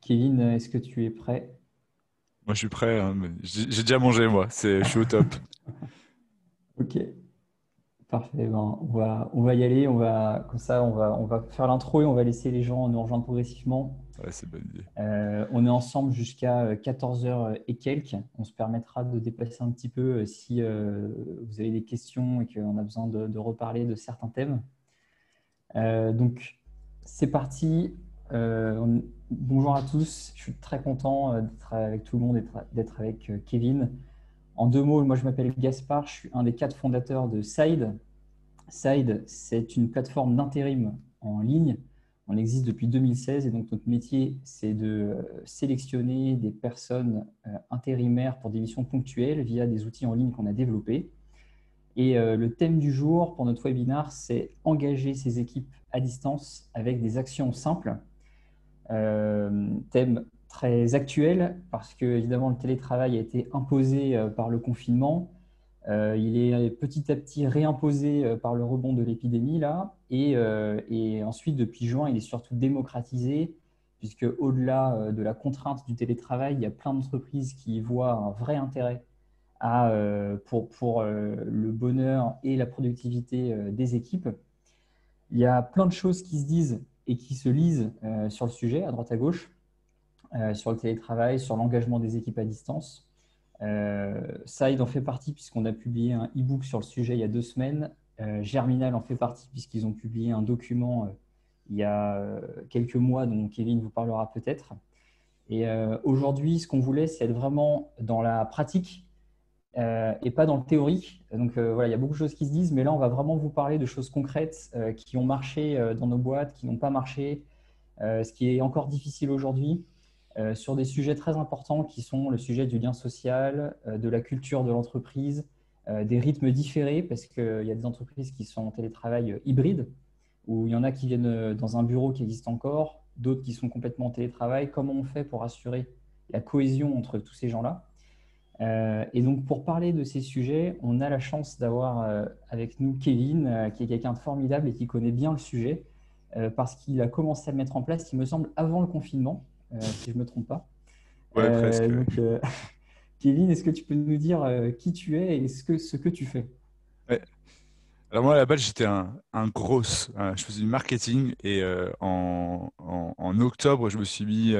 Kevin, est-ce que tu es prêt? Moi, je suis prêt, hein, mais j'ai déjà mangé, moi. Je suis au top. Ok, parfait. Ben, on va y aller. Comme ça, on va faire l'intro et on va laisser les gens nous rejoindre progressivement. Ouais, c'est une bonne idée. On est ensemble jusqu'à 14 heures et quelques. On se permettra de dépasser un petit peu si vous avez des questions et qu'on a besoin de reparler de certains thèmes. Donc, c'est parti. Bonjour à tous. Je suis très content d'être avec tout le monde, d'être avec Kevin. En deux mots, moi je m'appelle Gaspard, je suis un des quatre fondateurs de Side. Side, c'est une plateforme d'intérim en ligne. On existe depuis 2016 et donc notre métier, c'est de sélectionner des personnes intérimaires pour des missions ponctuelles via des outils en ligne qu'on a développés. Et le thème du jour pour notre webinar, c'est engager ces équipes à distance avec des actions simples. Thème très actuel parce que évidemment le télétravail a été imposé par le confinement. Il est petit à petit réimposé par le rebond de l'épidémie là, et ensuite depuis juin il est surtout démocratisé puisque au-delà de la contrainte du télétravail, il y a plein d'entreprises qui y voient un vrai intérêt pour le bonheur et la productivité des équipes. Il y a plein de choses qui se disent et qui se lisent sur le sujet à droite à gauche, sur le télétravail, sur l'engagement des équipes à distance. Side en fait partie puisqu'on a publié un e-book sur le sujet il y a 2 semaines. Germinal en fait partie puisqu'ils ont publié un document il y a quelques mois dont Kevin vous parlera peut-être. Et aujourd'hui, ce qu'on voulait, c'est être vraiment dans la pratique et pas dans le théorique. Donc voilà, il y a beaucoup de choses qui se disent, mais là, on va vraiment vous parler de choses concrètes qui ont marché dans nos boîtes, qui n'ont pas marché, ce qui est encore difficile aujourd'hui, sur des sujets très importants qui sont le sujet du lien social, de la culture de l'entreprise, des rythmes différés, parce qu'il y a des entreprises qui sont en télétravail hybride, où il y en a qui viennent dans un bureau qui existe encore, d'autres qui sont complètement en télétravail. Comment on fait pour assurer la cohésion entre tous ces gens-là? Et donc, pour parler de ces sujets, on a la chance d'avoir avec nous Kevin, qui est quelqu'un de formidable et qui connaît bien le sujet, parce qu'il a commencé à le mettre en place, il me semble, avant le confinement, si je ne me trompe pas. Ouais, presque. Ouais. Donc, Kevin, est-ce que tu peux nous dire qui tu es et ce que tu fais? Ouais. Alors moi, à la base, j'étais un gros. Je faisais du marketing et en octobre, je me suis mis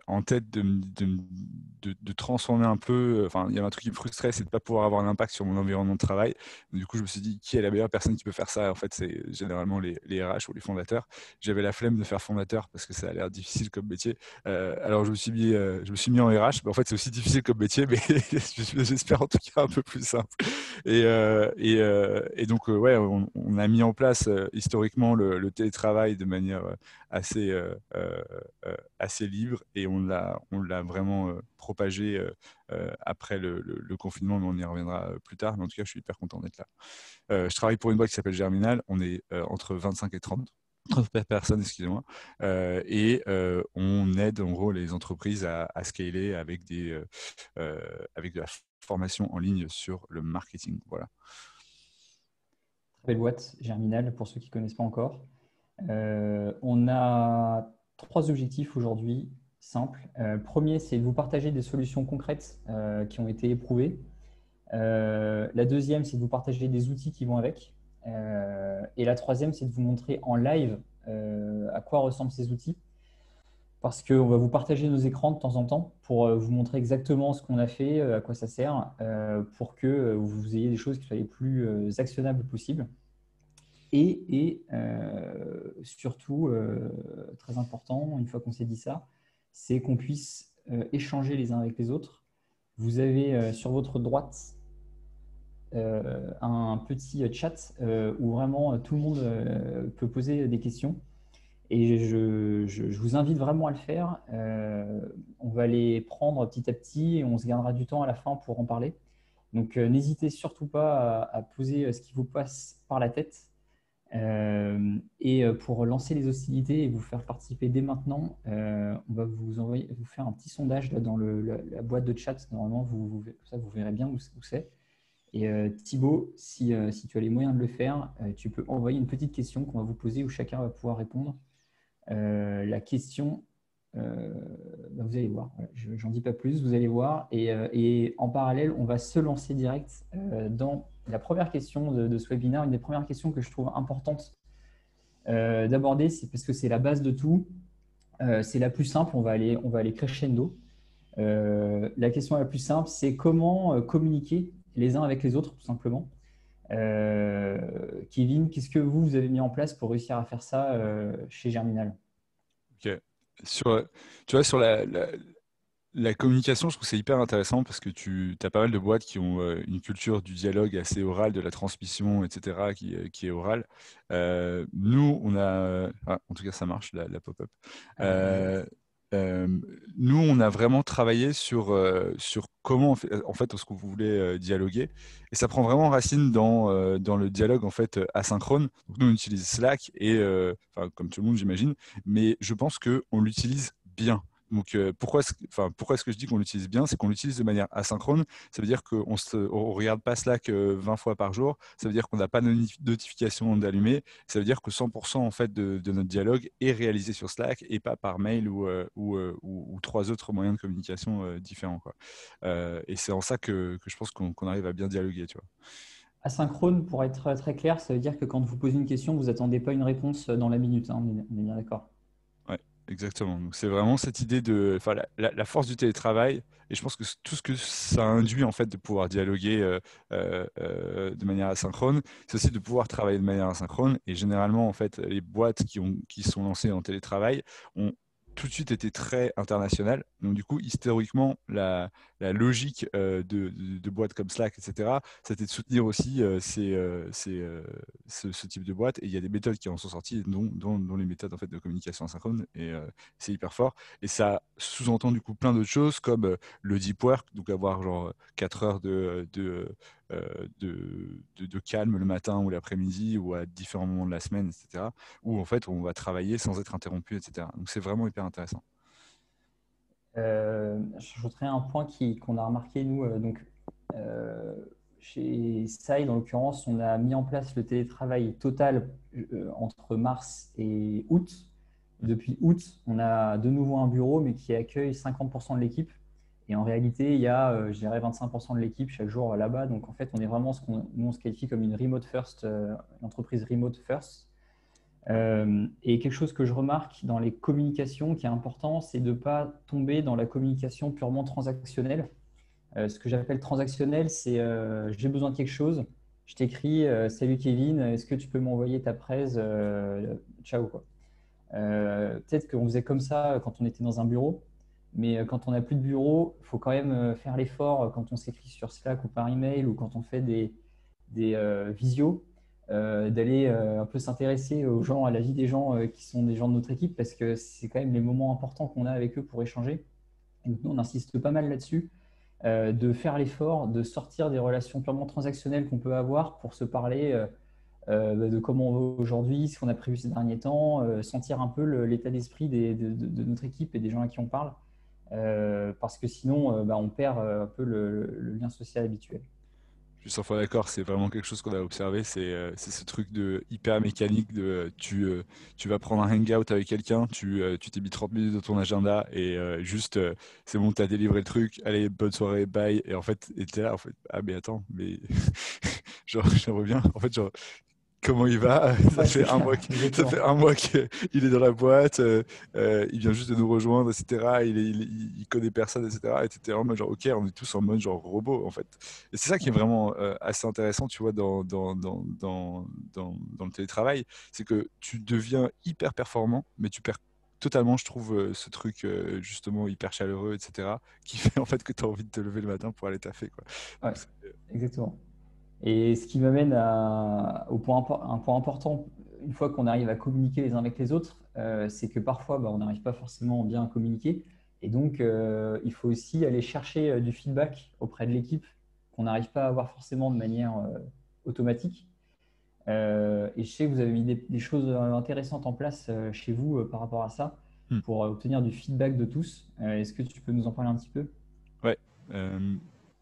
en tête de transformer un peu. Enfin, il y avait un truc qui me frustrait, c'est de ne pas pouvoir avoir un impact sur mon environnement de travail. Du coup, je me suis dit, qui est la meilleure personne qui peut faire ça? En fait, c'est généralement les RH ou les fondateurs. J'avais la flemme de faire fondateur parce que ça a l'air difficile comme métier. Alors, je me suis mis en RH. Mais en fait, c'est aussi difficile comme métier, mais j'espère en tout cas un peu plus simple. Et donc, ouais, on a mis en place historiquement le télétravail de manière assez libre et on l'a vraiment propagé après le confinement, mais on y reviendra plus tard. Mais en tout cas, je suis hyper content d'être là. Je travaille pour une boîte qui s'appelle Germinal. On est entre 25 et 30 personnes, excusez-moi. Et on aide en gros les entreprises à scaler avec de la formation en ligne sur le marketing. Voilà. Très belle boîte, Germinal, pour ceux qui ne connaissent pas encore. On a trois objectifs aujourd'hui, simples. Premier, c'est de vous partager des solutions concrètes qui ont été éprouvées. La deuxième, c'est de vous partager des outils qui vont avec. Et la troisième, c'est de vous montrer en live à quoi ressemblent ces outils. Parce qu'on va vous partager nos écrans de temps en temps pour vous montrer exactement ce qu'on a fait, à quoi ça sert, pour que vous ayez des choses qui soient les plus actionnables possibles. Et surtout, très important, une fois qu'on s'est dit ça, c'est qu'on puisse échanger les uns avec les autres. Vous avez sur votre droite un petit chat où vraiment tout le monde peut poser des questions. Et je vous invite vraiment à le faire. On va les prendre petit à petit et on se gardera du temps à la fin pour en parler. Donc, n'hésitez surtout pas à poser ce qui vous passe par la tête. Et pour lancer les hostilités et vous faire participer dès maintenant, on va vous faire un petit sondage là, dans la boîte de chat. Normalement, ça, vous verrez bien où c'est. Et Thibaut, si tu as les moyens de le faire, tu peux envoyer une petite question qu'on va vous poser où chacun va pouvoir répondre. La question, vous allez voir. Voilà, j'en dis pas plus, vous allez voir. Et en parallèle, on va se lancer direct dans la première question de ce webinaire. Une des premières questions que je trouve importante d'aborder, c'est parce que c'est la base de tout. C'est la plus simple, on va aller crescendo. La question la plus simple, c'est comment communiquer les uns avec les autres, tout simplement. Kevin, qu'est-ce que vous avez mis en place pour réussir à faire ça chez Germinal? Ok. Tu vois, sur la communication, je trouve que c'est hyper intéressant parce que tu as pas mal de boîtes qui ont une culture du dialogue assez oral, de la transmission, etc., qui est orale. Nous, en tout cas, ça marche, la pop-up. Euh, euh, Nous, on a vraiment travaillé sur comment, en fait, est-ce que vous voulez dialoguer. Et ça prend vraiment racine dans le dialogue, en fait, asynchrone. Donc, nous, on utilise Slack, enfin, comme tout le monde, j'imagine, mais je pense qu'on l'utilise bien. Donc, pourquoi est-ce que je dis qu'on l'utilise bien? C'est qu'on l'utilise de manière asynchrone. Ça veut dire qu'on ne regarde pas Slack 20 fois par jour. Ça veut dire qu'on n'a pas de notification d'allumer. Ça veut dire que 100% en fait, de notre dialogue est réalisé sur Slack et pas par mail ou trois autres moyens de communication différents, quoi. Et c'est en ça que je pense qu'on arrive à bien dialoguer, tu vois. Asynchrone, pour être très clair, ça veut dire que quand vous posez une question, vous n'attendez pas une réponse dans la minute, hein, on est bien d'accord. Ouais, exactement. Donc c'est vraiment cette idée de, enfin, la force du télétravail. Et je pense que tout ce que ça induit en fait de pouvoir dialoguer de manière asynchrone, c'est aussi de pouvoir travailler de manière asynchrone. Et généralement, en fait, les boîtes qui sont lancées en télétravail ont tout de suite été très internationales. Donc du coup, historiquement, la logique de boîtes comme Slack, etc., c'était de soutenir aussi ce type de boîte. Et il y a des méthodes qui en sont sorties, dont les méthodes en fait, de communication asynchrone. Et c'est hyper fort. Et ça sous-entend du coup plein d'autres choses comme le deep work, donc avoir genre 4 heures de calme le matin ou l'après-midi ou à différents moments de la semaine, etc. Où en fait on va travailler sans être interrompu, etc. Donc c'est vraiment hyper intéressant. J'ajouterais un point qu'on a remarqué, nous. Euh, Chez Side, en l'occurrence, on a mis en place le télétravail total entre mars et août. Depuis août, on a de nouveau un bureau, mais qui accueille 50% de l'équipe. Et en réalité, il y a, je dirais, 25% de l'équipe chaque jour là-bas. Donc, en fait, on est vraiment nous, on se qualifie comme une remote first, une entreprise remote first. Et quelque chose que je remarque dans les communications qui est important, c'est de ne pas tomber dans la communication purement transactionnelle. Ce que j'appelle transactionnel, c'est j'ai besoin de quelque chose, je t'écris, salut Kevin, est-ce que tu peux m'envoyer ta presse, ciao quoi. Peut-être qu'on faisait comme ça quand on était dans un bureau, mais quand on n'a plus de bureau, il faut quand même faire l'effort quand on s'écrit sur Slack ou par email ou quand on fait des visios, d'aller un peu s'intéresser aux gens, à la vie des gens qui sont des gens de notre équipe, parce que c'est quand même les moments importants qu'on a avec eux pour échanger. Et donc, nous, on insiste pas mal là-dessus, de faire l'effort, de sortir des relations purement transactionnelles qu'on peut avoir pour se parler de comment on va aujourd'hui, ce qu'on a prévu ces derniers temps, sentir un peu l'état d'esprit de notre équipe et des gens à qui on parle, parce que sinon, on perd un peu le lien social habituel. Je suis 100 fois d'accord, c'est vraiment quelque chose qu'on a observé, c'est ce truc de hyper mécanique de tu vas prendre un hangout avec quelqu'un, tu t'es mis 30 minutes de ton agenda et juste c'est bon, t'as délivré le truc, allez, bonne soirée, bye. Et en fait, et t'es là, en fait, ah mais attends, mais genre, je reviens, en fait, genre, comment il va? Ça Ouais, c'est fait un mois clair, ça fait exactement. un mois qu'il est dans la boîte, il vient juste de nous rejoindre, etc. Il connaît personne, etc. Et t'étais en mode genre, ok, on est tous en mode genre robot, en fait. Et c'est ça qui est Ouais. vraiment assez intéressant, tu vois, dans le télétravail, c'est que tu deviens hyper performant, mais tu perds totalement, je trouve, ce truc justement hyper chaleureux, etc., qui fait en fait que tu as envie de te lever le matin pour aller taffer, quoi. Ouais, Donc, exactement. Et ce qui m'amène au un point important, une fois qu'on arrive à communiquer les uns avec les autres, c'est que parfois, on n'arrive pas forcément bien à communiquer. Et donc, il faut aussi aller chercher du feedback auprès de l'équipe qu'on n'arrive pas à avoir forcément de manière automatique. Et je sais que vous avez mis des choses intéressantes en place chez vous par rapport à ça, hmm. pour obtenir du feedback de tous. Est-ce que tu peux nous en parler un petit peu? Ouais.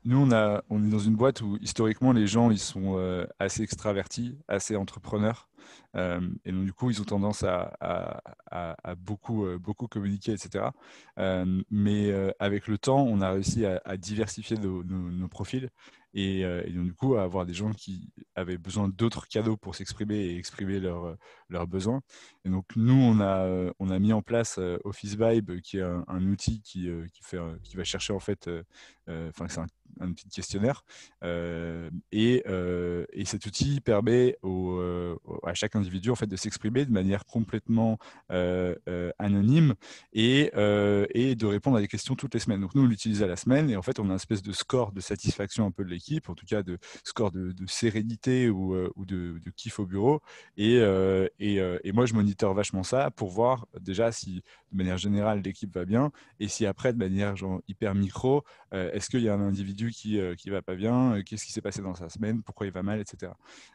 Nous, on est dans une boîte où historiquement les gens ils sont assez extravertis, assez entrepreneurs. Et donc, du coup, ils ont tendance à beaucoup, beaucoup communiquer, etc. Mais avec le temps, on a réussi à diversifier nos profils et donc, du coup, à avoir des gens qui avaient besoin d'autres canaux pour s'exprimer et exprimer leurs besoins. Et donc, nous, on a mis en place Office Vibe, qui est un outil qui va chercher, en fait, enfin, c'est un outil de questionnaire. Et cet outil permet à chaque individu, en fait, de s'exprimer de manière complètement anonyme et de répondre à des questions toutes les semaines. Donc, nous, on l'utilise à la semaine et en fait, on a une espèce de score de satisfaction un peu de l'équipe, en tout cas de score de sérénité ou de kiff au bureau. Et moi, je monitore vachement ça pour voir déjà si, de manière générale, l'équipe va bien et si après, de manière genre, hyper micro, est-ce qu'il y a un individu qui va pas bien, qu'est-ce qui s'est passé dans sa semaine, pourquoi il va mal, etc.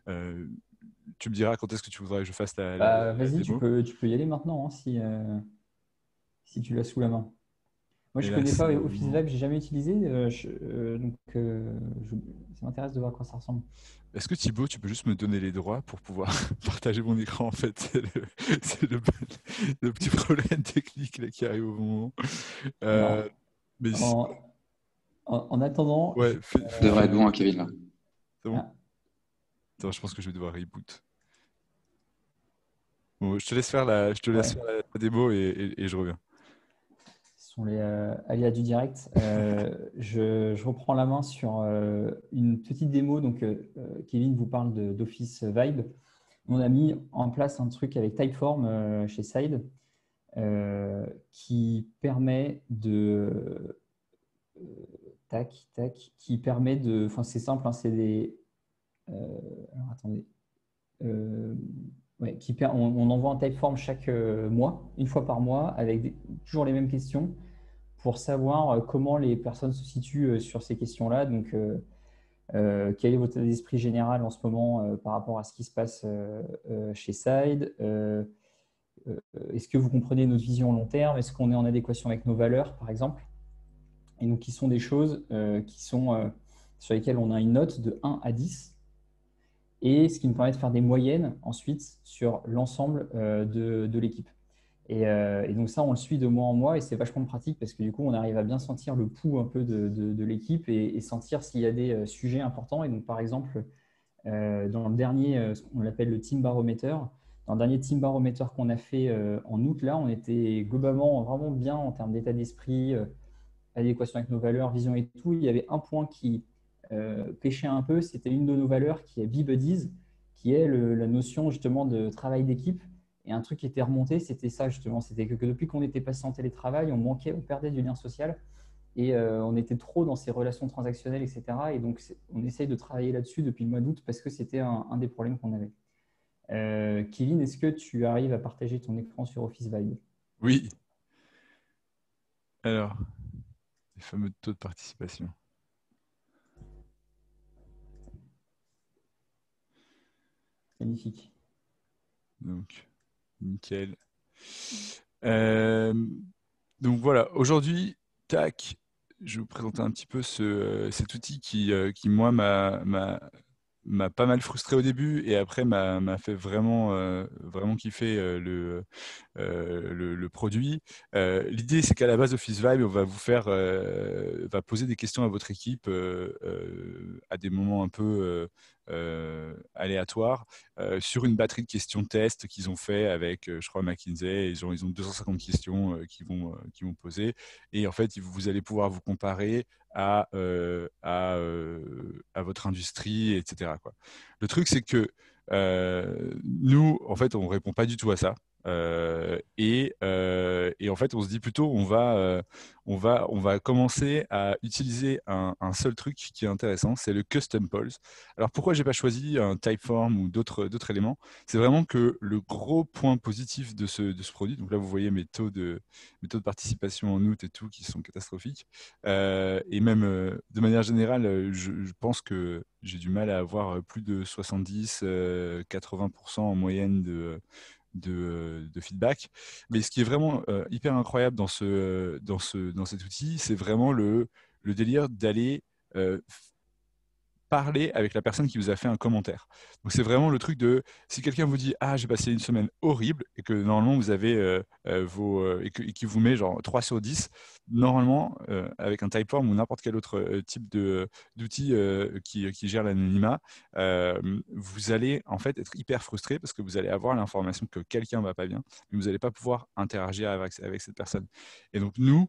Euh, Tu me diras quand est-ce que tu voudrais que je fasse Bah, la vas-y, démo. tu peux y aller maintenant, hein, si tu l'as sous la main. Moi, Et je là, connais c'est pas le Office moment. Vibe, j'ai jamais utilisé, donc ça m'intéresse de voir à quoi ça ressemble. Est-ce que Thibaut, tu peux juste me donner les droits pour pouvoir partager mon écran en fait? C'est le petit problème technique là, qui arrive au moment. Euh, Alors, mais si- en, en attendant, ouais, Devrait être bon, hein, Kevin, là. c'est bon? ah, Attends, je pense que je vais devoir reboot. Bon, je te laisse ouais, faire la démo et je reviens. ce sont les aléas du direct. Je reprends la main sur une petite démo. Donc, Kevin vous parle d'Office Vibe. On a mis en place un truc avec Typeform chez Side qui permet qui permet de, enfin c'est simple, hein, c'est des, alors attendez, euh, ouais, on envoie un Typeform chaque mois, une fois par mois, avec toujours les mêmes questions pour savoir comment les personnes se situent sur ces questions-là. Donc, quel est votre état d'esprit général en ce moment par rapport à ce qui se passe chez Side? Est-ce que vous comprenez notre vision long terme? Est-ce qu'on est en adéquation avec nos valeurs, par exemple? Et donc, qui sont des choses sur lesquelles on a une note de 1 à 10, et ce qui nous permet de faire des moyennes ensuite sur l'ensemble de l'équipe. Et donc ça, on le suit de mois en mois et c'est vachement pratique parce que du coup, on arrive à bien sentir le pouls un peu de l'équipe et sentir s'il y a des sujets importants. Et donc, par exemple, dans le dernier, on l'appelle le Team Barometer. Dans le dernier Team Barometer qu'on a fait en août, là, on était globalement vraiment bien en termes d'état d'esprit, adéquation avec nos valeurs, vision et tout. Il y avait un point qui pêchait un peu, c'était une de nos valeurs qui est Be Buddies, qui est la notion justement de travail d'équipe. Et un truc qui était remonté, c'était ça justement, c'était que depuis qu'on était passé en télétravail, on perdait du lien social et on était trop dans ces relations transactionnelles, etc. Et donc, on essaye de travailler là-dessus depuis le mois d'août parce que c'était un des problèmes qu'on avait. Kevin, est-ce que tu arrives à partager ton écran sur Office Vibe? Oui. Alors, les fameux taux de participation. Magnifique. Donc, nickel. Euh, donc voilà, aujourd'hui, tac, je vais vous présenter un petit peu cet outil qui moi, m'a pas mal frustré au début et après m'a fait vraiment kiffer le produit. L'idée, c'est qu'à la base, Office Vibe, on va va poser des questions à votre équipe à des moments un peu aléatoires sur une batterie de questions test qu'ils ont fait avec, je crois, McKinsey. Ils ont 250 questions qu'ils vont poser. Et en fait, vous allez pouvoir vous comparer à votre industrie, etc., quoi. Le truc, c'est que nous, en fait, on répond pas du tout à ça. Et en fait, on se dit plutôt, on va commencer à utiliser un seul truc qui est intéressant, c'est le custom polls. Alors pourquoi j'ai pas choisi un Typeform ou d'autres éléments? C'est vraiment que le gros point positif de ce produit, donc là vous voyez mes taux de participation en août et tout qui sont catastrophiques. Et même de manière générale, je pense que j'ai du mal à avoir plus de 70-80% en moyenne de feedback. Mais ce qui est vraiment hyper incroyable dans cet outil, c'est vraiment le délire d'aller parler avec la personne qui vous a fait un commentaire. Donc, c'est vraiment le truc de si quelqu'un vous dit ah j'ai passé une semaine horrible et que normalement vous avez et qui vous met genre 3 sur 10, normalement avec un Typeform ou n'importe quel autre type d'outil qui gère l'anonymat, vous allez en fait être hyper frustré parce que vous allez avoir l'information que quelqu'un va pas bien, mais vous n'allez pas pouvoir interagir avec cette personne. Et donc nous,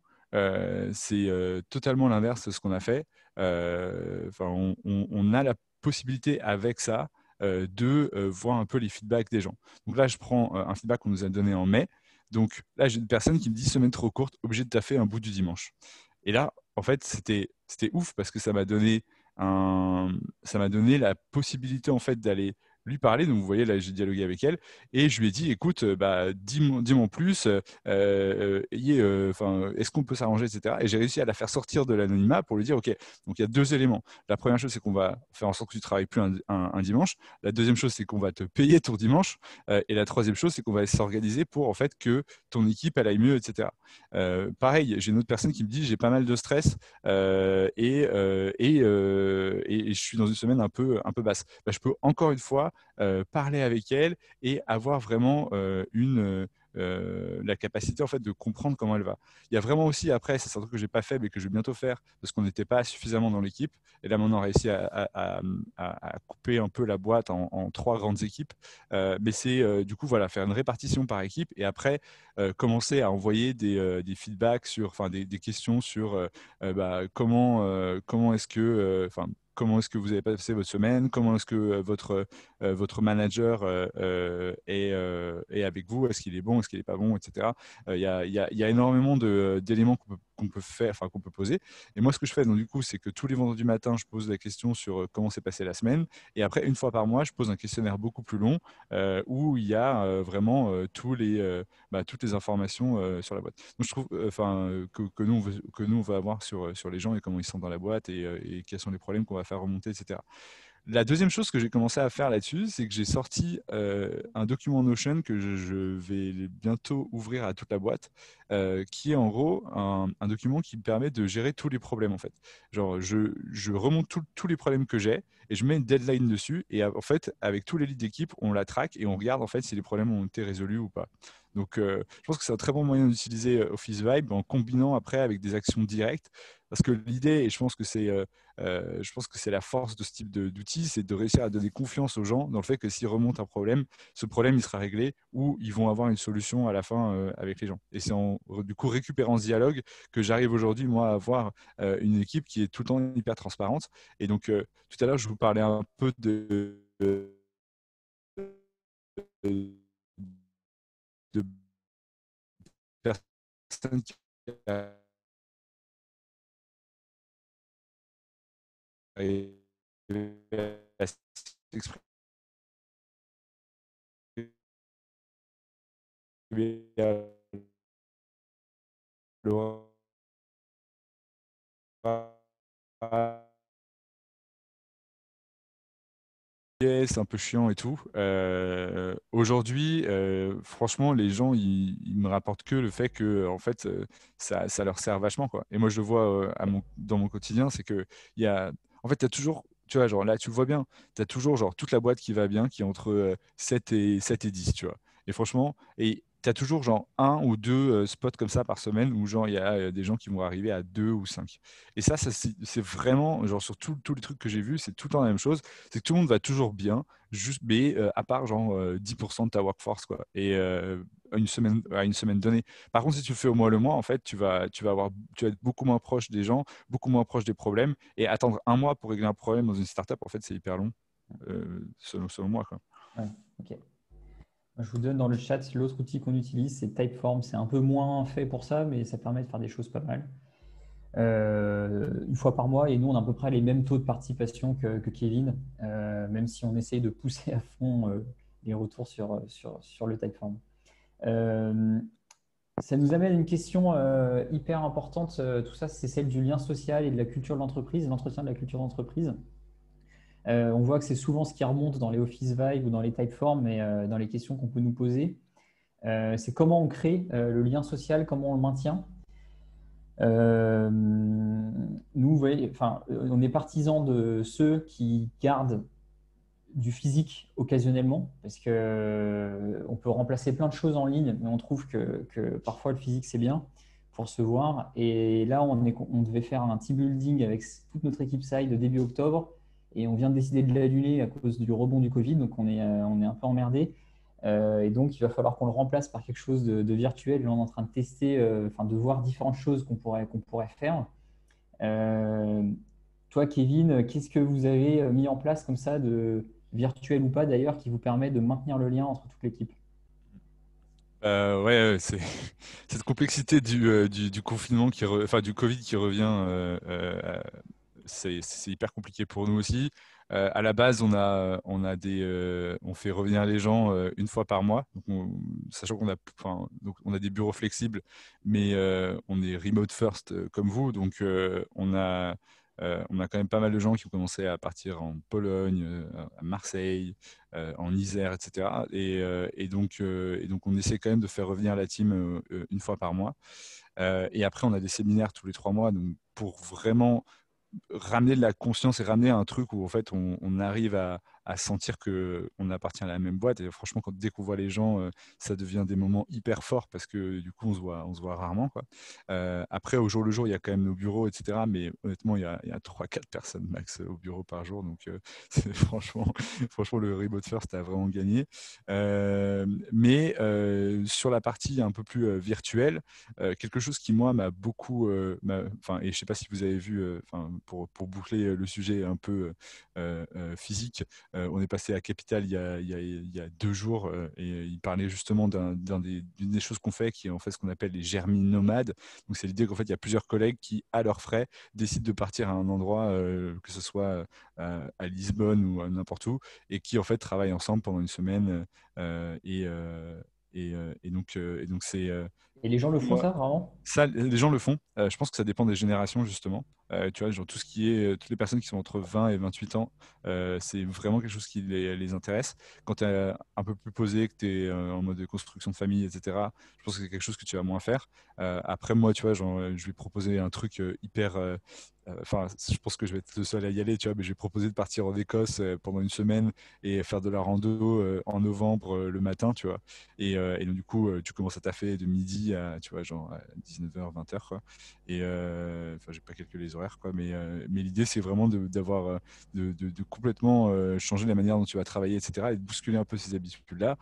c'est totalement l'inverse de ce qu'on a fait. Enfin, on a la possibilité avec ça de voir un peu les feedbacks des gens. Donc là, je prends un feedback qu'on nous a donné en mai. Donc là, j'ai une personne qui me dit semaine trop courte, obligé de taffer un bout du dimanche. Et là, en fait, c'était ouf parce que ça m'a donné la possibilité en fait d'aller lui parler. Donc vous voyez, là, j'ai dialogué avec elle et je lui ai dit, écoute, bah, dis-moi plus, est-ce qu'on peut s'arranger, etc. Et j'ai réussi à la faire sortir de l'anonymat pour lui dire, ok, donc il y a deux éléments. La première chose, c'est qu'on va faire en sorte que tu travailles plus un dimanche. La deuxième chose, c'est qu'on va te payer ton dimanche. Et la troisième chose, c'est qu'on va s'organiser pour en fait que ton équipe elle aille mieux, etc. Pareil, j'ai une autre personne qui me dit, j'ai pas mal de stress et je suis dans une semaine un peu basse. Bah, je peux encore une fois parler avec elle et avoir vraiment la capacité en fait de comprendre comment elle va. Il y a vraiment aussi après, c'est un truc que j'ai pas fait mais que je vais bientôt faire parce qu'on n'était pas suffisamment dans l'équipe. Et là maintenant on a réussi à couper un peu la boîte en trois grandes équipes. Mais c'est du coup voilà faire une répartition par équipe et après commencer à envoyer des feedbacks enfin des questions sur bah, comment est-ce que enfin comment est-ce que vous avez passé votre semaine, comment est-ce que votre manager est avec vous, est-ce qu'il est bon, est-ce qu'il n'est pas bon, etc. Il y a énormément d'éléments qu'on peut faire, enfin qu'on peut poser. Et moi, ce que je fais, donc, du coup, c'est que tous les vendredis matins, je pose la question sur comment s'est passée la semaine. Et après, une fois par mois, je pose un questionnaire beaucoup plus long où il y a vraiment toutes les informations sur la boîte. Donc, je trouve que nous, on va avoir sur les gens et comment ils sont dans la boîte et quels sont les problèmes qu'on va faire remonter, etc. La deuxième chose que j'ai commencé à faire là-dessus, c'est que j'ai sorti un document Notion que je vais bientôt ouvrir à toute la boîte, qui est en gros un document qui me permet de gérer tous les problèmes en fait. Genre, je remonte tous les problèmes que j'ai et je mets une deadline dessus. Et en fait, avec tous les leads d'équipe, on la traque et on regarde en fait si les problèmes ont été résolus ou pas. Donc, je pense que c'est un très bon moyen d'utiliser Office Vibe en combinant après avec des actions directes. Parce que l'idée, et je pense que c'est la force de ce type d'outils, c'est de réussir à donner confiance aux gens dans le fait que s'ils remontent un problème, ce problème il sera réglé ou ils vont avoir une solution à la fin avec les gens. Et c'est du coup récupérant ce dialogue que j'arrive aujourd'hui moi à avoir une équipe qui est tout le temps hyper transparente. Et donc tout à l'heure je vous parlais un peu de personnes qui arrivaient à s'exprimer à l'oral, c'est un peu chiant et tout. Aujourd'hui, franchement, les gens, ils me rapportent que le fait que, en fait, ça leur sert vachement, quoi. Et moi, je le vois dans mon quotidien, c'est que en fait, tu as toujours, tu vois, genre là, tu le vois bien, tu as toujours genre toute la boîte qui va bien, qui est entre 7 et 10, tu vois. Et franchement, tu as toujours genre un ou deux spots comme ça par semaine où genre il y a des gens qui vont arriver à 2 ou 5. Et ça c'est vraiment, genre sur tous les trucs que j'ai vus, c'est tout le temps la même chose, c'est que tout le monde va toujours bien, juste mais à part genre 10% de ta workforce quoi. Et à une semaine donnée. Par contre, si tu le fais au mois le mois, en fait, tu vas être beaucoup moins proche des gens, beaucoup moins proche des problèmes. Et attendre un mois pour régler un problème dans une startup, en fait, c'est hyper long, selon moi, quoi. Ouais, ok. Je vous donne dans le chat l'autre outil qu'on utilise, c'est Typeform. C'est un peu moins fait pour ça, mais ça permet de faire des choses pas mal. Une fois par mois, et nous, on a à peu près les mêmes taux de participation que Kevin, même si on essaye de pousser à fond les retours sur le Typeform. Ça nous amène à une question hyper importante. Tout ça, c'est celle du lien social et de la culture de l'entreprise, l'entretien de la culture d'entreprise. On voit que c'est souvent ce qui remonte dans les Office Vibe ou dans les Typeform, mais dans les questions qu'on peut nous poser. C'est comment on crée le lien social, comment on le maintient. Nous, vous voyez, enfin, on est partisans de ceux qui gardent du physique occasionnellement, parce que on peut remplacer plein de choses en ligne, mais on trouve que parfois le physique c'est bien pour se voir. Et là, on devait faire un team building avec toute notre équipe Side début octobre, et on vient de décider de l'annuler à cause du rebond du Covid, donc on est un peu emmerdé. Et donc, il va falloir qu'on le remplace par quelque chose de virtuel. Là, on est en train de tester, enfin, de voir différentes choses qu'on pourrait faire. Euh, Toi, Kevin, qu'est-ce que vous avez mis en place comme ça, de virtuel ou pas d'ailleurs, qui vous permet de maintenir le lien entre toute l'équipe? Ouais, c'est cette complexité du confinement enfin du Covid qui revient, c'est hyper compliqué pour nous aussi. À la base, on fait revenir les gens une fois par mois, sachant donc on a des bureaux flexibles, mais on est remote first comme vous, donc on a quand même pas mal de gens qui ont commencé à partir en Pologne, à Marseille, en Isère, etc. Et donc, on essaie quand même de faire revenir la team une fois par mois. Et après, on a des séminaires tous les 3 mois, donc pour vraiment ramener de la conscience et ramener un truc où en fait on arrive à sentir que on appartient à la même boîte. Et franchement, dès qu'on voit les gens, ça devient des moments hyper forts parce que du coup on se voit rarement, quoi. Après, au jour le jour, il y a quand même nos bureaux, etc. Mais honnêtement, il y a 3-4 personnes max au bureau par jour, donc franchement, franchement, le remote first a vraiment gagné. Mais sur la partie un peu plus virtuelle, quelque chose qui moi m'a beaucoup, enfin, et je sais pas si vous avez vu, enfin, pour boucler le sujet un peu physique, on est passé à Capital il y a 2 jours, et il parlait justement d'une des choses qu'on fait, qui est en fait ce qu'on appelle les germines nomades. Donc c'est l'idée qu'en fait il y a plusieurs collègues qui, à leurs frais, décident de partir à un endroit, que ce soit à Lisbonne ou à n'importe où, et qui en fait travaillent ensemble pendant une semaine. Et donc c'est Et les gens le font moi, ça, vraiment? ça, les gens le font. Je pense que ça dépend des générations, justement. Tu vois, genre tout ce qui est, toutes les personnes qui sont entre 20 et 28 ans, c'est vraiment quelque chose qui les intéresse. Quand tu es un peu plus posé, que tu es en mode de construction de famille, etc., je pense que c'est quelque chose que tu vas moins faire. Après, moi, tu vois, genre, je vais proposer un truc hyper. Enfin, je pense que je vais être le seul à y aller, tu vois, mais je vais proposer de partir en Écosse pendant une semaine et faire de la rando en novembre le matin, tu vois. Et donc, du coup, tu commences à taffer de midi à, tu vois, genre à 19h, 20h, quoi. Et enfin, j'ai pas calculé les horaires, quoi, mais l'idée, c'est vraiment d'avoir, de complètement changer la manière dont tu vas travailler, etc., et de bousculer un peu ces habitudes-là.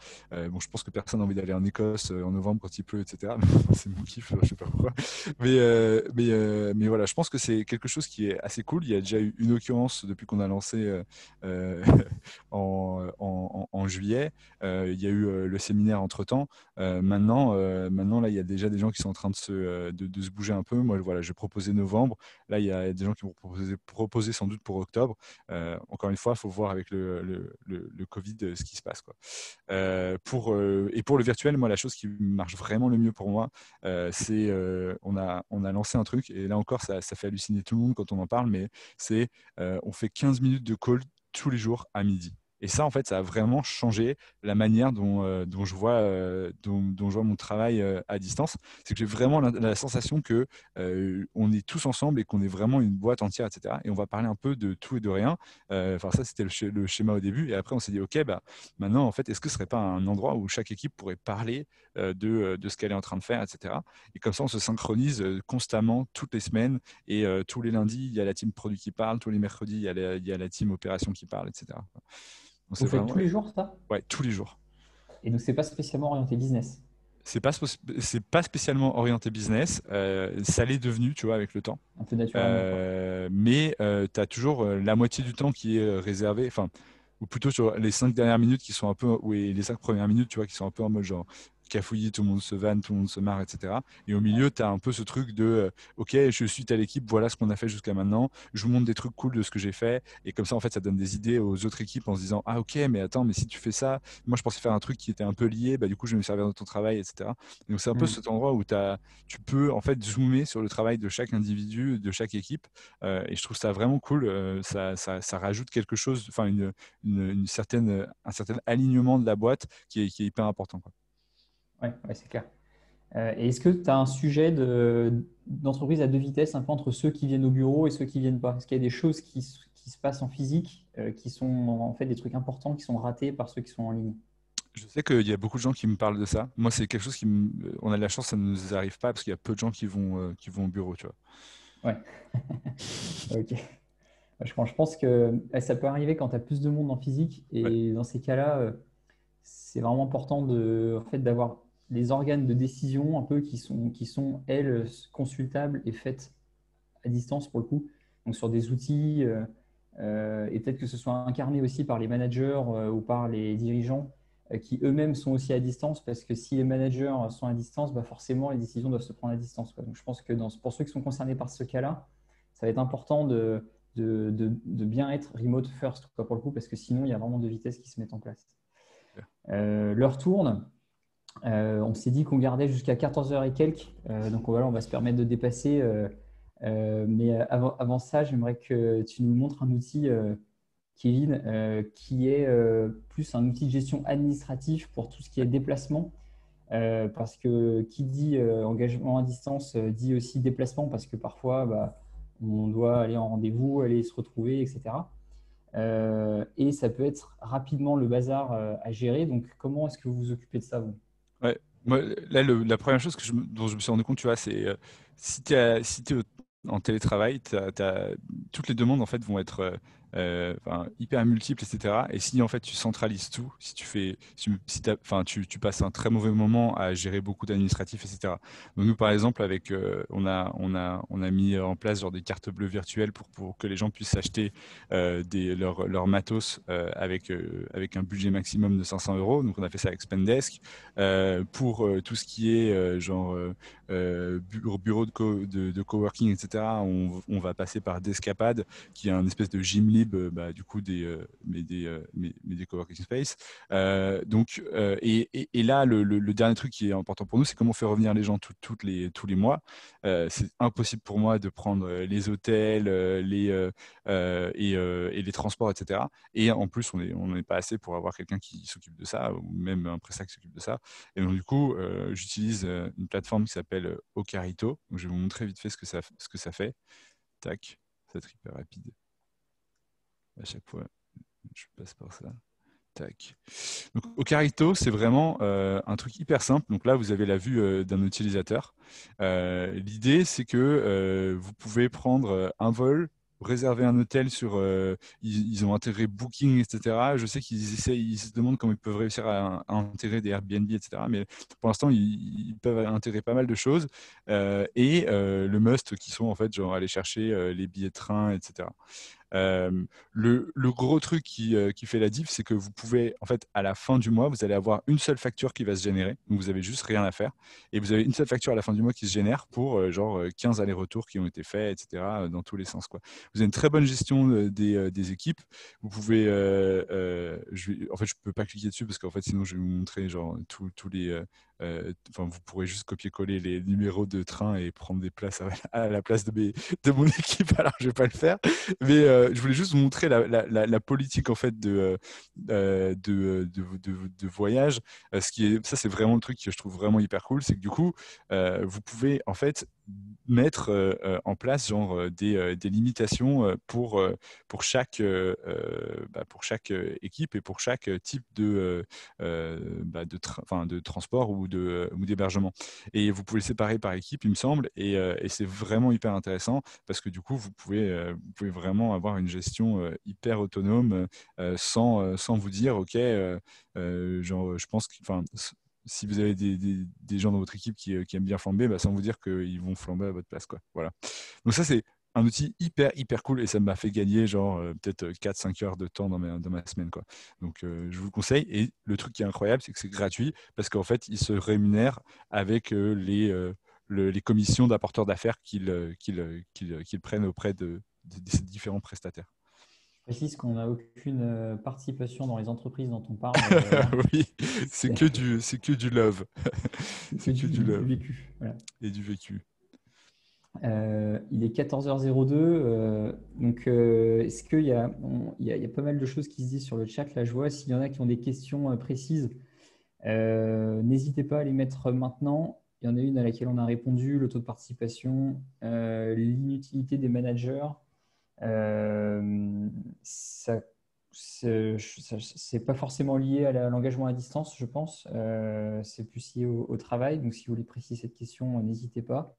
Bon, je pense que personne n'a envie d'aller en Écosse en novembre quand il pleut, etc. C'est mon kiff, je sais pas pourquoi. Mais voilà, je pense que c'est quelque chose qui est assez cool. Il y a déjà eu une occurrence depuis qu'on a lancé euh, en juillet. Il y a eu le séminaire entre-temps. Maintenant, là, il y a déjà des gens qui sont en train de se bouger un peu. Moi, voilà, je vais proposer novembre. Là, il y a des gens qui vont proposer sans doute pour octobre. Encore une fois, il faut voir avec le Covid ce qui se passe, quoi. Et pour le virtuel, moi, la chose qui marche vraiment le mieux pour moi, c'est on a lancé un truc, et là encore, ça fait halluciner tout le monde quand on en parle, mais c'est on fait 15 minutes de call tous les jours à midi. Et ça, en fait, ça a vraiment changé la manière dont je vois mon travail à distance. C'est que j'ai vraiment la sensation que on est tous ensemble et qu'on est vraiment une boîte entière, etc. Et on va parler un peu de tout et de rien. Enfin, ça, c'était le schéma au début. Et après, on s'est dit, OK, bah, maintenant, en fait, est-ce que ce serait pas un endroit où chaque équipe pourrait parler de ce qu'elle est en train de faire, etc. Et comme ça, on se synchronise constamment toutes les semaines. Et tous les lundis, il y a la team produit qui parle. Tous les mercredis, il y a la team opération qui parle, etc. Donc Vous c'est faites vraiment, tous les jours ça? ouais, tous les jours. Et donc, c'est pas spécialement orienté business. C'est pas spécialement orienté business. Ça l'est devenu, tu vois, avec le temps. Un peu naturellement, quoi. Mais tu as toujours la moitié du temps qui est réservé, enfin, ou plutôt sur les 5 dernières minutes qui sont un peu, ou les 5 premières minutes, tu vois, qui sont un peu en mode genre cafouillis, tout le monde se vanne, tout le monde se marre, etc. Et au Ouais. milieu, tu as un peu ce truc de OK, je suis telle équipe, voilà ce qu'on a fait jusqu'à maintenant, je vous montre des trucs cool de ce que j'ai fait. Et comme ça, en fait, ça donne des idées aux autres équipes en se disant ah, OK, mais attends, mais si tu fais ça, moi je pensais faire un truc qui était un peu lié, bah, du coup, je vais me servir de ton travail, etc. Et donc, c'est un peu Hmm. cet endroit où tu peux en fait zoomer sur le travail de chaque individu, de chaque équipe, et je trouve ça vraiment cool. Ça rajoute quelque chose, enfin une certaine, un certain alignement de la boîte qui est hyper important, quoi. Ouais, ouais, c'est clair. Et est-ce que tu as un sujet d'entreprise à deux vitesses, un peu entre ceux qui viennent au bureau et ceux qui ne viennent pas? Est-ce qu'il y a des choses qui se passent en physique, qui sont en fait des trucs importants qui sont ratés par ceux qui sont en ligne? Je sais qu'il y a beaucoup de gens qui me parlent de ça. Moi, c'est quelque chose on a de la chance, ça ne nous arrive pas parce qu'il y a peu de gens qui vont au bureau, tu vois. Ouais, ok. Je pense que ça peut arriver quand tu as plus de monde en physique. Ouais, Et dans ces cas-là, c'est vraiment important en fait, d'avoir les organes de décision un peu qui sont, elles, consultables et faites à distance pour le coup. Donc sur des outils, et peut-être que ce soit incarné aussi par les managers ou par les dirigeants qui eux-mêmes sont aussi à distance, parce que si les managers sont à distance, bah forcément les décisions doivent se prendre à distance, quoi. Donc je pense que pour ceux qui sont concernés par ce cas-là, ça va être important de bien être remote first, quoi, pour le coup, parce que sinon il y a vraiment deux vitesses qui se mettent en place. L'heure tourne. On s'est dit qu'on gardait jusqu'à 14 heures et quelques. Donc voilà, on va se permettre de dépasser. Mais avant ça, j'aimerais que tu nous montres un outil, Kevin, qui est plus un outil de gestion administrative pour tout ce qui est déplacement. Parce que qui dit engagement à distance dit aussi déplacement, parce que parfois, bah, on doit aller en rendez-vous, aller se retrouver, etc. Et ça peut être rapidement le bazar à gérer. Donc, comment est-ce que vous vous occupez de ça, vous? ouais. Moi, là, la première chose dont je me suis rendu compte, tu vois, c'est si tu es en télétravail, toutes les demandes en fait vont être enfin, hyper multiples, etc. Et si en fait tu centralises tout, si tu fais, enfin, tu passes un très mauvais moment à gérer beaucoup d'administratifs, etc. Donc nous, par exemple, avec, on a mis en place genre des cartes bleues virtuelles pour que les gens puissent acheter leur matos avec un budget maximum de 500 euros. Donc on a fait ça avec Spendesk. Pour tout ce qui est bureau de coworking, etc., on va passer par Descapade, qui est un espèce de Gymlib, du coup, mais des coworking space. Et là, le dernier truc qui est important pour nous, c'est comment on fait revenir les gens tous les mois. C'est impossible pour moi de prendre les hôtels, et les transports, etc. Et en plus, on n'est pas assez pour avoir quelqu'un qui s'occupe de ça, ou même un prestataire qui s'occupe de ça. Et donc, du coup, j'utilise une plateforme qui s'appelle Ocarito. Donc, je vais vous montrer vite fait ce que ça fait. Tac, ça va être hyper rapide. À chaque fois, je passe par ça. Tac. Donc, Ocarito, c'est vraiment un truc hyper simple. Donc là, vous avez la vue d'un utilisateur. L'idée, c'est que vous pouvez prendre un vol, réserver un hôtel ils ont intégré Booking, etc. Je sais ils se demandent comment ils peuvent réussir à intégrer des Airbnb, etc. Mais pour l'instant, ils peuvent intégrer pas mal de choses. Le must qui sont en fait genre aller chercher les billets de train, etc. Le gros truc qui fait la diff, c'est que vous pouvez, en fait, à la fin du mois, vous allez avoir une seule facture qui va se générer. Donc, vous avez juste rien à faire. Et vous avez une seule facture à la fin du mois qui se génère pour 15 allers-retours qui ont été faits, etc., dans tous les sens, quoi. Vous avez une très bonne gestion des équipes. Vous pouvez, en fait, je peux pas cliquer dessus parce qu'en fait, sinon, je vais vous montrer genre tous les, enfin, vous pourrez juste copier-coller les numéros de train et prendre des places à la place de mon équipe. Alors, je vais pas le faire. Mais je voulais juste vous montrer la politique en fait de voyage. Ça, c'est vraiment le truc que je trouve vraiment hyper cool, c'est que du coup, vous pouvez en fait mettre en place genre des limitations pour chaque équipe et pour chaque type enfin, de transport ou d'hébergement. Et vous pouvez le séparer par équipe, il me semble, et c'est vraiment hyper intéressant parce que du coup, vous pouvez vraiment avoir une gestion hyper autonome sans vous dire, OK, genre, je pense que, enfin, si vous avez des gens dans votre équipe qui aiment bien flamber, bah, sans vous dire qu'ils vont flamber à votre place, quoi. Voilà. Donc ça, c'est un outil hyper cool et ça m'a fait gagner genre peut-être 4-5 heures de temps dans ma semaine, quoi. Donc je vous le conseille. Et le truc qui est incroyable, c'est que c'est gratuit parce qu'en fait, il se rémunère avec les commissions d'apporteurs d'affaires qu'ils prennent auprès de ces différents prestataires. Je précise qu'on n'a aucune participation dans les entreprises dont on parle, Marc. Oui, C'est c'est que du love. que C'est que du, du du love vécu. Voilà. et du vécu. Il est 14h02. Donc, est-ce qu'il y a, il y a pas mal de choses qui se disent sur le chat. Là, je vois s'il y en a qui ont des questions précises. N'hésitez pas à les mettre maintenant. Il y en a une à laquelle on a répondu, le taux de participation, l'inutilité des managers. Ça, c'est pas forcément lié à l'engagement à distance, je pense. C'est plus lié au travail. Donc, si vous voulez préciser cette question, n'hésitez pas.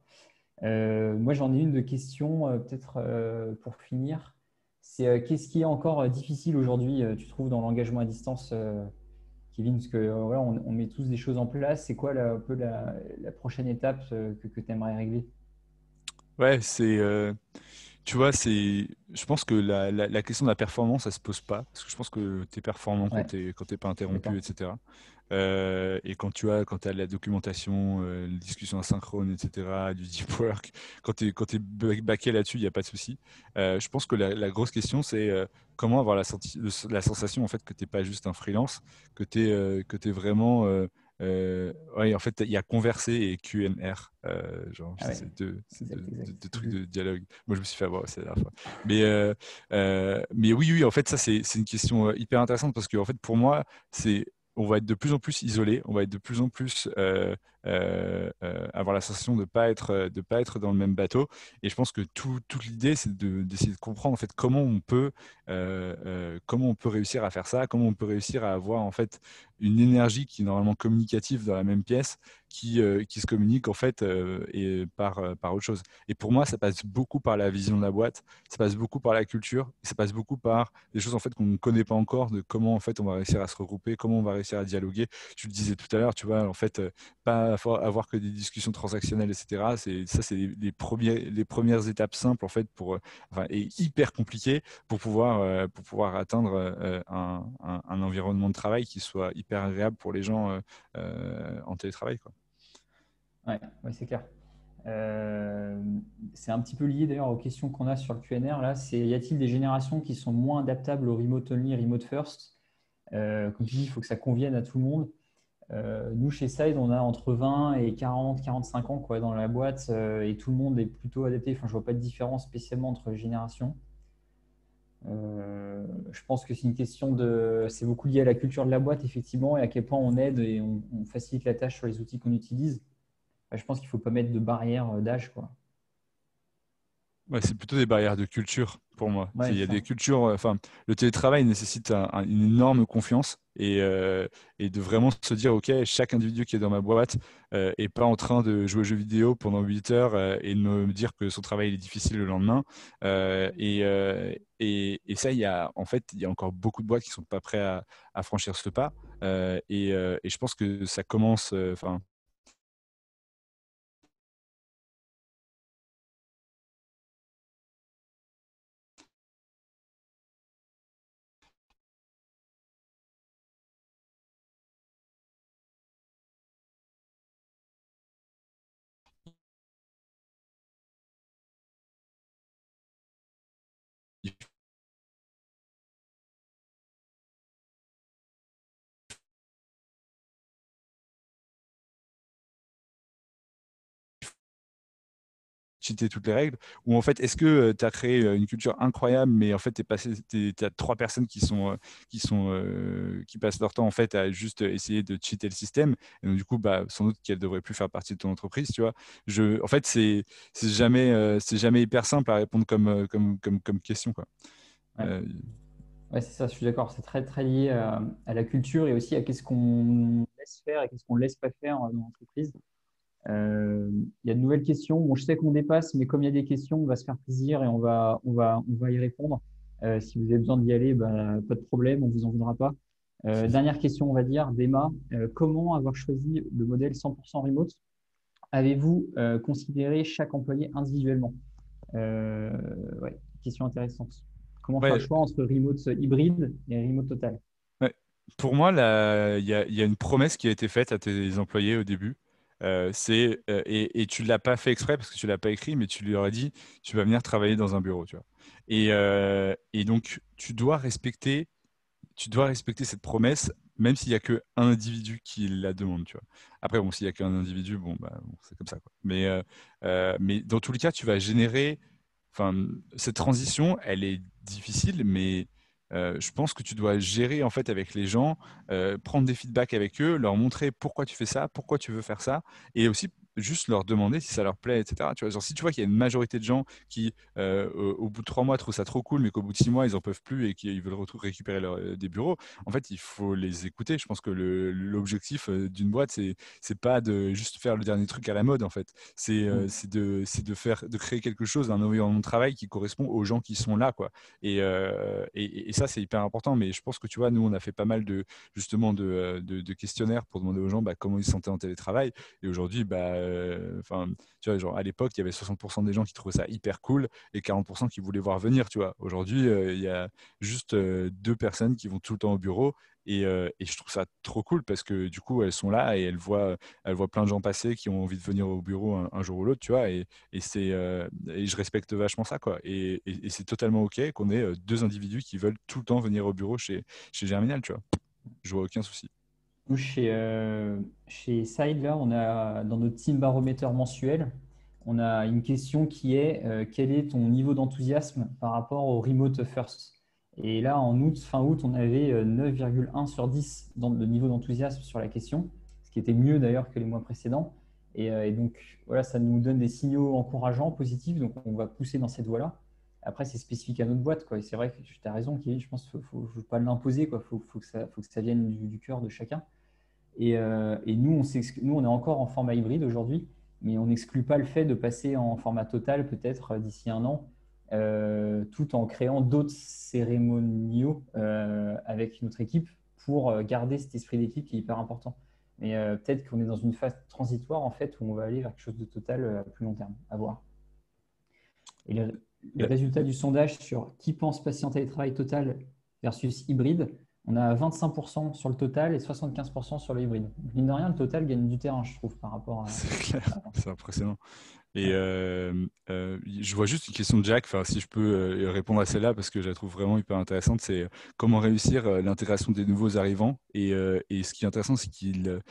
Moi, j'en ai une de question, peut-être pour finir. C'est qu'est-ce qui est encore difficile aujourd'hui, tu trouves, dans l'engagement à distance, Kevin? Parce que voilà, on met tous des choses en place. C'est quoi un peu la prochaine étape que tu aimerais régler? Ouais, tu vois, je pense que la question de la performance, ça se pose pas, parce que je pense que tu es performant Ouais, quand t'es pas interrompu, d'accord. etc. Et quand tu as de la documentation, les discussions asynchrones, etc., du deep work, quand t'es backé là-dessus, il n'y a pas de souci. Je pense que la grosse question, c'est comment avoir la sensation en fait que tu n'es pas juste un freelance, que tu es vraiment. Ouais, en fait, il y a converser et Q&R. Genre, Ah ouais, c'est exact, exact. deux trucs de dialogue. Moi, je me suis fait avoir aussi la dernière fois. Mais oui, oui, en fait, ça, c'est une question hyper intéressante parce que, en fait, pour moi, on va être de plus en plus isolé, on va être de plus en plus avoir la sensation de pas être dans le même bateau. Et je pense que toute l'idée, c'est d'essayer de comprendre en fait comment on peut réussir à faire ça, comment on peut réussir à avoir en fait une énergie qui est normalement communicative dans la même pièce, qui se communique en fait et par autre chose. Et pour moi, ça passe beaucoup par la vision de la boîte, ça passe beaucoup par la culture, et ça passe beaucoup par des choses en fait qu'on ne connaît pas encore, de comment en fait on va réussir à se regrouper, comment on va réussir à dialoguer. Tu le disais tout à l'heure, tu vois, en fait, pas avoir que des discussions transactionnelles, etc. C'est les premières étapes simples en fait enfin, et hyper compliquées pour pouvoir atteindre un environnement de travail qui soit hyper agréable pour les gens en télétravail, quoi. Ouais, ouais, c'est clair. Euh, c'est un petit peu lié d'ailleurs aux questions qu'on a sur le QNR. Là, c'est y a-t-il des générations qui sont moins adaptables au remote only, remote first? Comme tu dis, il faut que ça convienne à tout le monde. Nous, chez Side, on a entre 20 et 40, 45 ans quoi, dans la boîte et tout le monde est plutôt adapté. Enfin, je vois pas de différence spécialement entre les générations. Je pense que c'est une question c'est beaucoup lié à la culture de la boîte, effectivement, et à quel point on aide et on facilite la tâche sur les outils qu'on utilise. Je pense qu'il ne faut pas mettre de barrière d'âge, quoi. Ouais, c'est plutôt des barrières de culture pour moi. Ouais, Il y c'est a ça. des cultures, enfin, le télétravail nécessite une énorme confiance et de vraiment se dire, OK, chaque individu qui est dans ma boîte est pas en train de jouer aux jeux vidéo pendant 8 heures et de me dire que son travail il est difficile le lendemain. Et ça, en fait, il y a encore beaucoup de boîtes qui sont pas prêts à franchir ce pas. Et je pense que ça commence, enfin, cheater toutes les règles? Ou en fait, est-ce que tu as créé une culture incroyable, mais en fait, tu as trois personnes qui passent leur temps en fait à juste essayer de cheater le système, et donc du coup, bah, sans doute qu'elles devraient plus faire partie de ton entreprise, tu vois. En fait, c'est jamais hyper simple à répondre comme question, quoi. Ouais, Euh, ouais, c'est ça, je suis d'accord. C'est très, très lié à la culture et aussi à qu'est-ce qu'on laisse faire et qu'est-ce qu'on ne laisse pas faire dans l'entreprise. Il y a de nouvelles questions. Bon, je sais qu'on dépasse, mais comme il y a des questions, on va se faire plaisir et on va y répondre. Si vous avez besoin d'y aller, bah, pas de problème, on vous en voudra pas. Dernière question, on va dire, d'Emma. Comment avoir choisi le modèle 100% remote? Avez-vous considéré chaque employé individuellement? Euh, ouais, question intéressante. Comment faire le ouais, choix entre remote hybride et remote total? ouais. Pour moi, il y a une promesse qui a été faite à tes employés au début. Et tu ne l'as pas fait exprès parce que tu ne l'as pas écrit, mais tu leur as dit, tu vas venir travailler dans un bureau, tu vois. Et donc, tu dois respecter cette promesse, même s'il n'y a qu'un individu qui la demande, tu vois. Après, bon, s'il n'y a qu'un individu, bon, bah, bon, c'est comme ça, quoi. Mais dans tous les cas, tu vas générer, enfin, cette transition, elle est difficile, mais je pense que tu dois gérer en fait avec les gens, prendre des feedbacks avec eux, leur montrer pourquoi tu fais ça, pourquoi tu veux faire ça, et aussi juste leur demander si ça leur plaît, etc. Tu vois, genre, si tu vois qu'il y a une majorité de gens qui, au bout de 3 mois, trouvent ça trop cool, mais qu'au bout de 6 mois, ils en peuvent plus et qu'ils veulent récupérer des bureaux, en fait, il faut les écouter. Je pense que l'objectif d'une boîte, c'est pas de juste faire le dernier truc à la mode, en fait. C'est de créer quelque chose, un environnement de travail qui correspond aux gens qui sont là, quoi. Et ça, c'est hyper important. Mais je pense que tu vois, nous, on a fait pas mal justement de questionnaires pour demander aux gens comment ils se sentaient en télétravail. Et aujourd'hui, enfin, tu vois, genre à l'époque, il y avait 60% des gens qui trouvaient ça hyper cool et 40% qui voulaient voir venir, tu vois. Aujourd'hui, il y a juste 2 personnes qui vont tout le temps au bureau. Et je trouve ça trop cool parce que du coup, elles sont là et elles voient plein de gens passer qui ont envie de venir au bureau un jour ou l'autre, tu vois. Et je respecte vachement ça, quoi. Et c'est totalement OK qu'on ait 2 individus qui veulent tout le temps venir au bureau chez Germinal, tu vois. Je vois aucun souci. Nous, chez Side, là, on a dans notre team baromètre mensuel, on a une question qui est quel est ton niveau d'enthousiasme par rapport au remote first? Et là, en août, fin août, on avait 9,1 sur 10 dans le niveau d'enthousiasme sur la question, ce qui était mieux d'ailleurs que les mois précédents. Et donc, voilà, ça nous donne des signaux encourageants, positifs, donc on va pousser dans cette voie-là. Après, c'est spécifique à notre boîte, quoi. Et c'est vrai que tu as raison, Kevin, je pense qu'il ne faut pas l'imposer, quoi. Faut que ça vienne du cœur de chacun. Et nous, nous, on est encore en format hybride aujourd'hui, mais on n'exclut pas le fait de passer en format total peut-être d'ici un an, tout en créant d'autres cérémoniaux avec notre équipe pour garder cet esprit d'équipe qui est hyper important. Mais peut-être qu'on est dans une phase transitoire en fait où on va aller vers quelque chose de total à plus long terme. À voir. Et les résultats du sondage sur qui pense passer en télétravail total versus hybride, on a 25% sur le total et 75% sur le hybride. Donc, mine de rien, le total gagne du terrain, je trouve, par rapport C'est clair, à avant. c'est impressionnant. Et Ouais. je vois juste une question de Jack, enfin, si je peux répondre à celle-là, parce que je la trouve vraiment hyper intéressante, c'est comment réussir l'intégration des nouveaux arrivants. Et ce qui est intéressant, c'est qu'il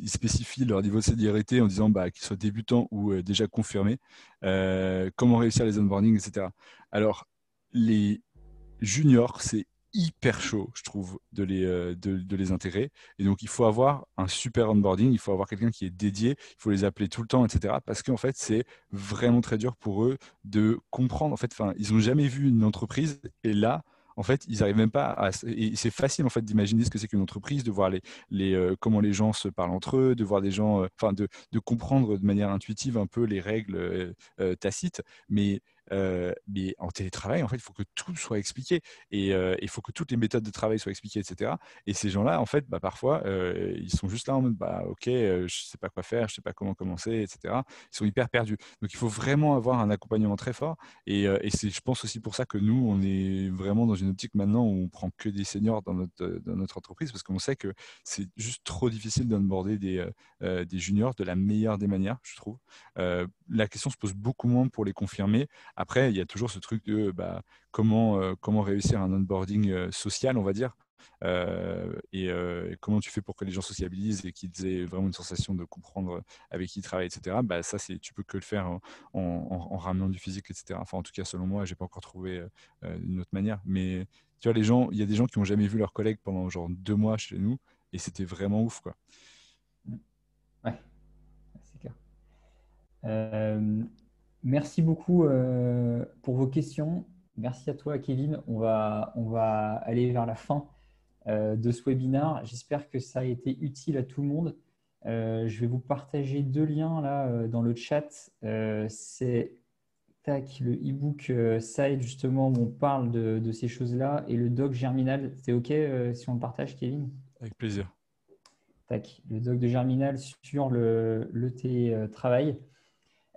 spécifie leur niveau de seniorité en disant qu'ils soient débutants ou déjà confirmés, comment réussir les onboarding, etc. Alors, les juniors, c'est hyper chaud, je trouve, de les intégrer. Et donc, il faut avoir un super onboarding, il faut avoir quelqu'un qui est dédié, il faut les appeler tout le temps, etc. Parce qu'en fait, c'est vraiment très dur pour eux de comprendre. En fait, enfin, ils n'ont jamais vu une entreprise. Et là, en fait, ils n'arrivent même pas à. Et c'est facile, en fait, d'imaginer ce que c'est qu'une entreprise, de voir comment les gens se parlent entre eux, de voir des gens. Enfin, de comprendre de manière intuitive un peu les règles tacites. Mais en télétravail, en fait, il faut que tout soit expliqué et il faut que toutes les méthodes de travail soient expliquées, etc. Et ces gens-là, en fait, parfois, ils sont juste là en mode, ok, je sais pas quoi faire, je sais pas comment commencer, etc. Ils sont hyper perdus. Donc, il faut vraiment avoir un accompagnement très fort. Et c'est, je pense aussi pour ça que nous, on est vraiment dans une optique maintenant où on prend que des seniors dans notre entreprise parce qu'on sait que c'est juste trop difficile d'onboarder des juniors de la meilleure des manières, je trouve. La question se pose beaucoup moins pour les confirmer. Après, il y a toujours ce truc de comment réussir un onboarding social, on va dire. Et comment tu fais pour que les gens sociabilisent et qu'ils aient vraiment une sensation de comprendre avec qui ils travaillent, etc. Ça, tu peux que le faire en ramenant du physique, etc. Enfin, en tout cas, selon moi, j'ai pas encore trouvé une autre manière. Mais tu vois, il y a des gens qui n'ont jamais vu leurs collègues pendant genre 2 mois chez nous et c'était vraiment ouf, quoi. Ouais, c'est clair. Euh, Merci beaucoup pour vos questions. Merci à toi, Kevin. On va aller vers la fin de ce webinaire. J'espère que ça a été utile à tout le monde. Je vais vous partager 2 liens là dans le chat. C'est tac, le e-book Side, justement, où on parle de ces choses-là, et le doc Germinal. C'est OK si on le partage, Kevin? Avec plaisir. Tac, le doc de Germinal sur le télétravail.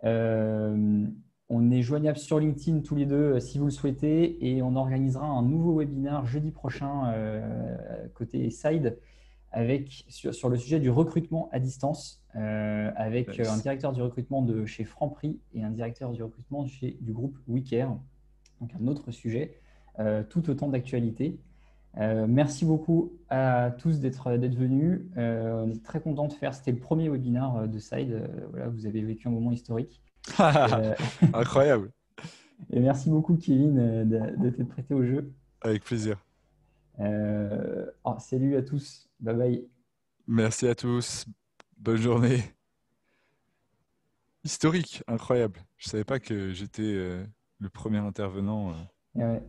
Euh, on est joignable sur LinkedIn tous les deux si vous le souhaitez, et on organisera un nouveau webinaire jeudi prochain côté Side sur le sujet du recrutement à distance avec un Nice. directeur du recrutement de chez Franprix et un directeur du recrutement du groupe WeCare. Donc un autre sujet, tout autant d'actualité. Merci beaucoup à tous d'être venus. On est très content de faire. C'était le premier webinaire de Side. Voilà, vous avez vécu un moment historique. Et, euh, Incroyable. et merci beaucoup, Kevin, de t'être prêté au jeu. Avec plaisir. Salut à tous. Bye bye. Merci à tous. Bonne journée. Historique, incroyable. Je savais pas que j'étais le premier intervenant. Et ouais.